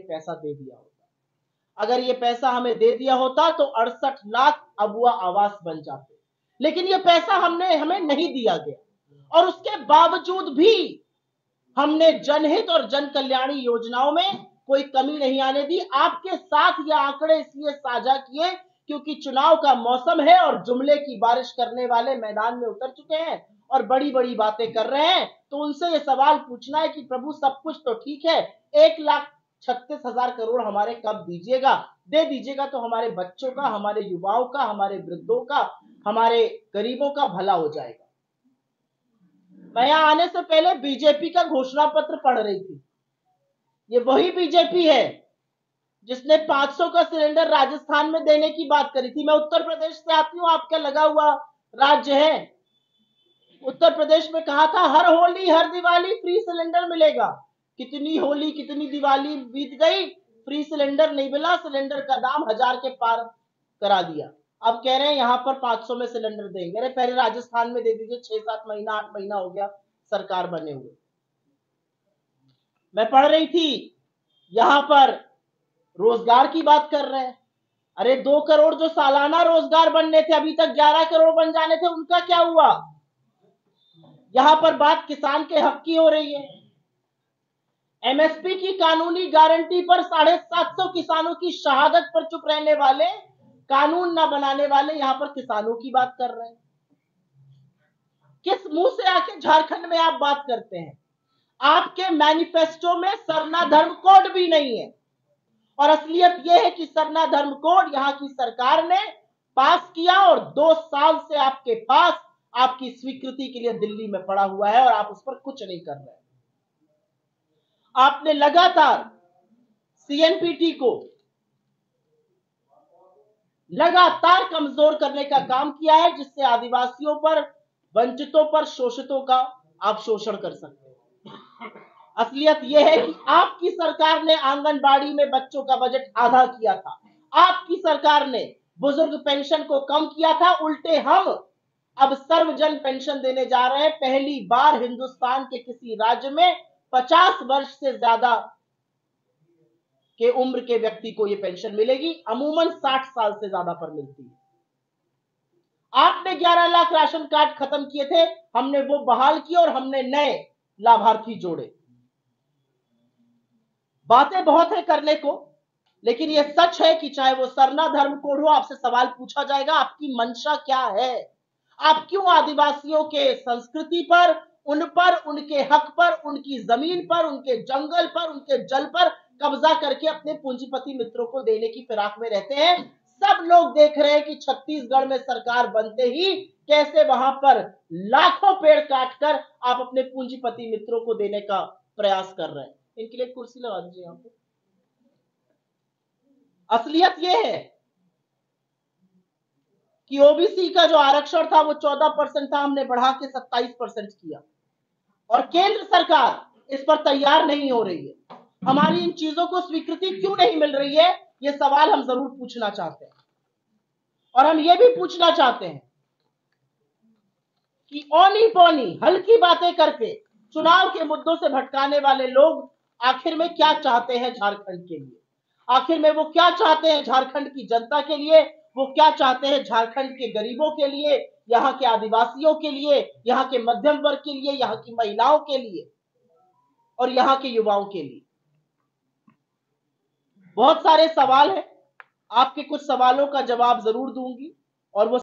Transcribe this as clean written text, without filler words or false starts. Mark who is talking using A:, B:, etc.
A: पैसा दे दिया होता। अगर ये पैसा हमें दे दिया होता तो 68 लाख अबुआ आवास बन जाते, लेकिन ये पैसा हमें नहीं दिया गया। और उसके बावजूद भी हमने जनहित और जन कल्याणी योजनाओं में कोई कमी नहीं आने दी। आपके साथ ये आंकड़े इसलिए साझा किए क्योंकि चुनाव का मौसम है और जुमले की बारिश करने वाले मैदान में उतर चुके हैं और बड़ी बड़ी बातें कर रहे हैं। तो उनसे ये सवाल पूछना है कि प्रभु सब कुछ तो ठीक है, 1,36,000 करोड़ हमारे कब दीजिएगा? दे दीजिएगा तो हमारे बच्चों का, हमारे युवाओं का, हमारे वृद्धों का, हमारे गरीबों का भला हो जाएगा। मैं यहां आने से पहले बीजेपी का घोषणा पत्र पढ़ रही थी। ये वही बीजेपी है जिसने 500 का सिलेंडर राजस्थान में देने की बात करी थी। मैं उत्तर प्रदेश से आती हूं, आपका लगा हुआ राज्य है। उत्तर प्रदेश में कहा था हर होली हर दिवाली फ्री सिलेंडर मिलेगा। कितनी होली कितनी दिवाली बीत गई, फ्री सिलेंडर नहीं मिला, सिलेंडर का दाम 1000 के पार करा दिया। अब कह रहे हैं यहां पर 500 में सिलेंडर देंगे। अरे पहले राजस्थान में दे दीजिए, 6-7 महीना 8 महीना हो गया सरकार बने हुए। मैं पढ़ रही थी यहां पर रोजगार की बात कर रहे हैं। अरे 2 करोड़ जो सालाना रोजगार बनने थे, अभी तक 11 करोड़ बन जाने थे, उनका क्या हुआ? यहां पर बात किसान के हक की हो रही है। एमएसपी की कानूनी गारंटी पर 750 किसानों की शहादत पर चुप रहने वाले, कानून ना बनाने वाले यहां पर किसानों की बात कर रहे हैं। किस मुंह से आके झारखंड में आप बात करते हैं? आपके मैनिफेस्टो में सरना धर्म कोड भी नहीं है। और असलियत यह है कि सरना धर्म कोड यहां की सरकार ने पास किया और 2 साल से आपके पास आपकी स्वीकृति के लिए दिल्ली में पड़ा हुआ है और आप उस पर कुछ नहीं कर रहे। आपने लगातार सीएनपीटी को लगातार कमजोर करने का काम किया है, जिससे आदिवासियों पर, वंचितों पर, शोषितों का आप शोषण कर सकते हैं। असलियत यह है कि आपकी सरकार ने आंगनबाड़ी में बच्चों का बजट आधा किया था। आपकी सरकार ने बुजुर्ग पेंशन को कम किया था। उल्टे हम अब सर्वजन पेंशन देने जा रहे हैं। पहली बार हिंदुस्तान के किसी राज्य में 50 वर्ष से ज्यादा के उम्र के व्यक्ति को यह पेंशन मिलेगी। अमूमन 60 साल से ज्यादा पर मिलती है। आपने 11 लाख राशन कार्ड खत्म किए थे, हमने वो बहाल किए और हमने नए लाभार्थी जोड़े। बातें बहुत है करने को, लेकिन यह सच है कि चाहे वो सरना धर्म कोड हो, आपसे सवाल पूछा जाएगा आपकी मंशा क्या है? आप क्यों आदिवासियों के संस्कृति पर, उन पर, उनके हक पर, उनकी जमीन पर, उनके जंगल पर, उनके जल पर कब्जा करके अपने पूंजीपति मित्रों को देने की फिराक में रहते हैं? सब लोग देख रहे हैं कि छत्तीसगढ़ में सरकार बनते ही कैसे वहां पर लाखों पेड़ काटकर आप अपने पूंजीपति मित्रों को देने का प्रयास कर रहे हैं। इनके लिए कुर्सी लगा दीजिए यहां पे। असलियत यह है कि ओबीसी का जो आरक्षण था वो 14% था, हमने बढ़ा के 27% किया और केंद्र सरकार इस पर तैयार नहीं हो रही है। हमारी इन चीजों को स्वीकृति क्यों नहीं मिल रही है, ये सवाल हम जरूर पूछना चाहते हैं। और हम ये भी पूछना चाहते हैं कि औनी पौनी हल्की बातें करके चुनाव के मुद्दों से भटकाने वाले लोग आखिर में क्या चाहते हैं झारखंड के लिए? आखिर में वो क्या चाहते हैं झारखंड की जनता के लिए? वो क्या चाहते हैं झारखंड के गरीबों के लिए, यहाँ के आदिवासियों के लिए, यहाँ के मध्यम वर्ग के लिए, यहाँ की महिलाओं के लिए और यहाँ के युवाओं के लिए? बहुत सारे सवाल हैं, आपके कुछ सवालों का जवाब जरूर दूंगी और वो